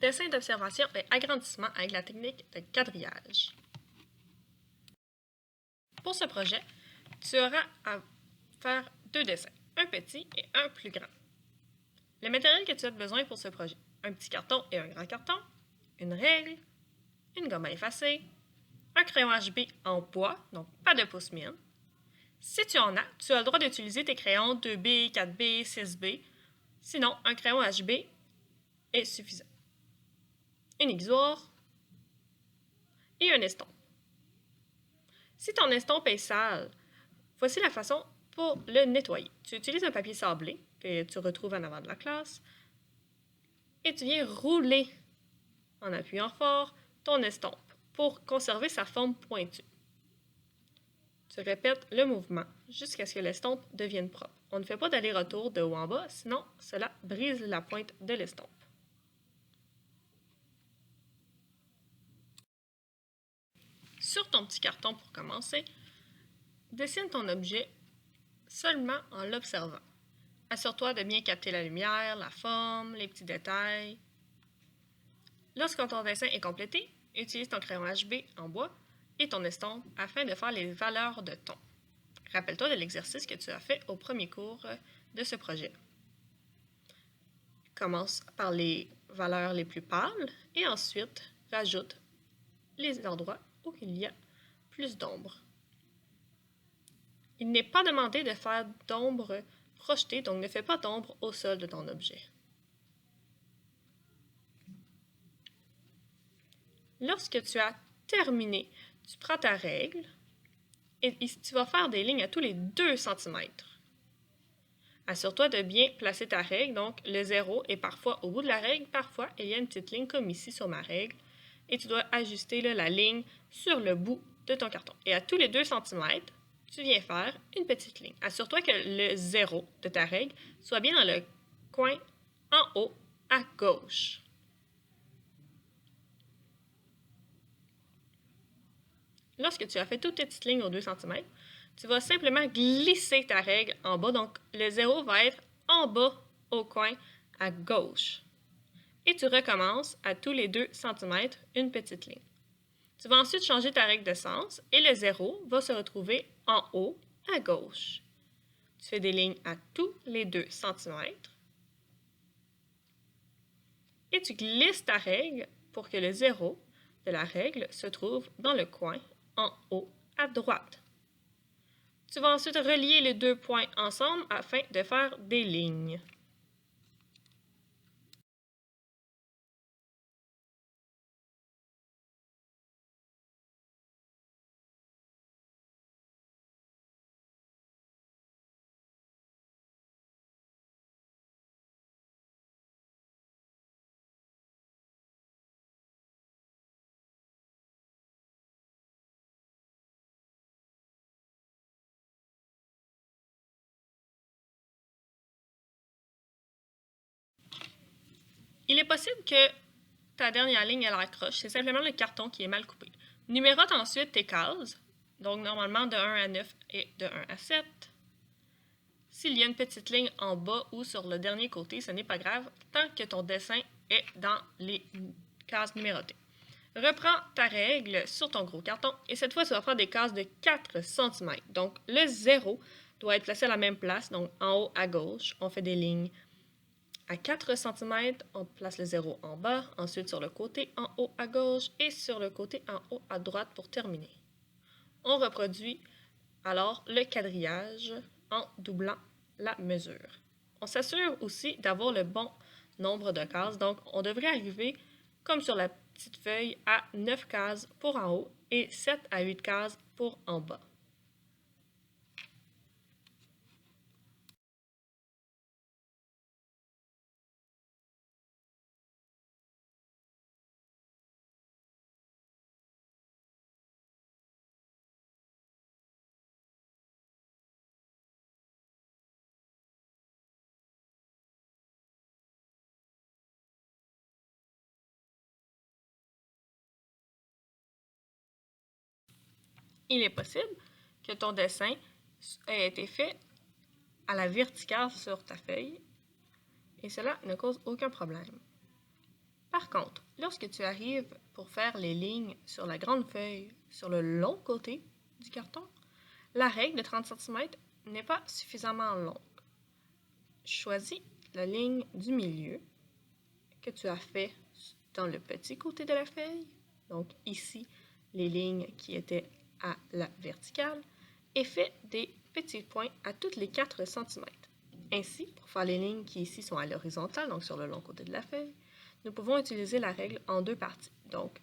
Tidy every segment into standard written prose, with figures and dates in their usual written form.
dessin d'observation et agrandissement avec la technique de quadrillage. Pour ce projet, tu auras à faire 2 dessins, un petit et un plus grand. Le matériel que tu as besoin pour ce projet, un petit carton et un grand carton, une règle, une gomme à effacer, un crayon HB en bois, donc pas de pouce-mine. Si tu en as, tu as le droit d'utiliser tes crayons 2B, 4B, 6B. Sinon, un crayon HB est suffisant. Une aiguisoire et un estompe. Si ton estompe est sale, voici la façon pour le nettoyer. Tu utilises un papier sablé que tu retrouves en avant de la classe et tu viens rouler en appuyant fort ton estompe pour conserver sa forme pointue. Tu répètes le mouvement jusqu'à ce que l'estompe devienne propre. On ne fait pas d'aller-retour de haut en bas, sinon cela brise la pointe de l'estompe. Sur ton petit carton pour commencer, dessine ton objet seulement en l'observant. Assure-toi de bien capter la lumière, la forme, les petits détails. Lorsque ton dessin est complété, utilise ton crayon HB en bois et ton estompe afin de faire les valeurs de ton. Rappelle-toi de l'exercice que tu as fait au premier cours de ce projet. Commence par les valeurs les plus pâles et ensuite rajoute les endroits où il y a plus d'ombre. Il n'est pas demandé de faire d'ombre projetée, donc ne fais pas d'ombre au sol de ton objet. Lorsque tu as terminé, tu prends ta règle et tu vas faire des lignes à tous les 2 cm. Assure-toi de bien placer ta règle, donc le 0 est parfois au bout de la règle, parfois il y a une petite ligne comme ici sur ma règle et tu dois ajuster la ligne sur le bout de ton carton. Et à tous les 2 cm, tu viens faire une petite ligne. Assure-toi que le 0 de ta règle soit bien dans le coin en haut à gauche. Lorsque tu as fait toutes tes petites lignes aux 2 cm, tu vas simplement glisser ta règle en bas. Donc, le 0 va être en bas au coin à gauche. Et tu recommences à tous les 2 cm une petite ligne. Tu vas ensuite changer ta règle de sens et le 0 va se retrouver en haut à gauche. Tu fais des lignes à tous les 2 cm. Et tu glisses ta règle pour que le 0 de la règle se trouve dans le coin en haut à droite. Tu vas ensuite relier les 2 points ensemble afin de faire des lignes. Il est possible que ta dernière ligne elle accroche, c'est simplement le carton qui est mal coupé. Numérote ensuite tes cases, donc normalement de 1 à 9 et de 1 à 7. S'il y a une petite ligne en bas ou sur le dernier côté, ce n'est pas grave, tant que ton dessin est dans les cases numérotées. Reprends ta règle sur ton gros carton et cette fois, tu vas faire des cases de 4 cm. Donc, le 0 doit être placé à la même place, donc en haut à gauche. On fait des lignes à 4 cm, on place le 0 en bas, ensuite sur le côté en haut à gauche et sur le côté en haut à droite pour terminer. On reproduit alors le quadrillage en doublant la mesure. On s'assure aussi d'avoir le bon nombre de cases, donc on devrait arriver, comme sur la petite feuille, à 9 cases pour en haut et 7 à 8 cases pour en bas. Il est possible que ton dessin ait été fait à la verticale sur ta feuille et cela ne cause aucun problème. Par contre, lorsque tu arrives pour faire les lignes sur la grande feuille sur le long côté du carton, la règle de 30 cm n'est pas suffisamment longue. Choisis la ligne du milieu que tu as fait dans le petit côté de la feuille, donc ici les lignes qui étaient à la verticale, et fais des petits points à toutes les 4 cm. Ainsi, pour faire les lignes qui ici sont à l'horizontale, donc sur le long côté de la feuille, nous pouvons utiliser la règle en deux parties, donc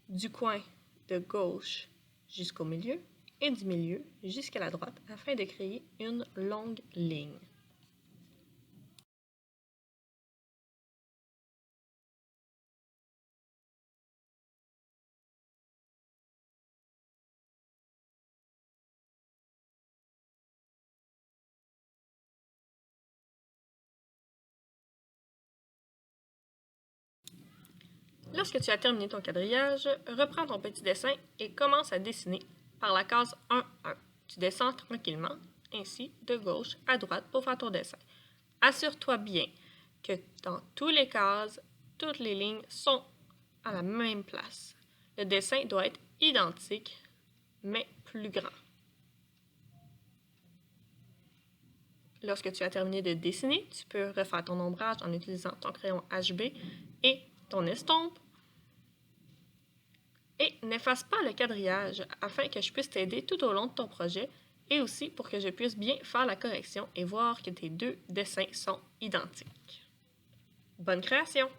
du coin de gauche jusqu'au milieu et du milieu jusqu'à la droite afin de créer une longue ligne. Lorsque tu as terminé ton quadrillage, reprends ton petit dessin et commence à dessiner par la case 1-1. Tu descends tranquillement, ainsi de gauche à droite pour faire ton dessin. Assure-toi bien que dans toutes les cases, toutes les lignes sont à la même place. Le dessin doit être identique, mais plus grand. Lorsque tu as terminé de dessiner, tu peux refaire ton ombrage en utilisant ton crayon HB et ton estompe. Et n'efface pas le quadrillage afin que je puisse t'aider tout au long de ton projet et aussi pour que je puisse bien faire la correction et voir que tes deux dessins sont identiques. Bonne création!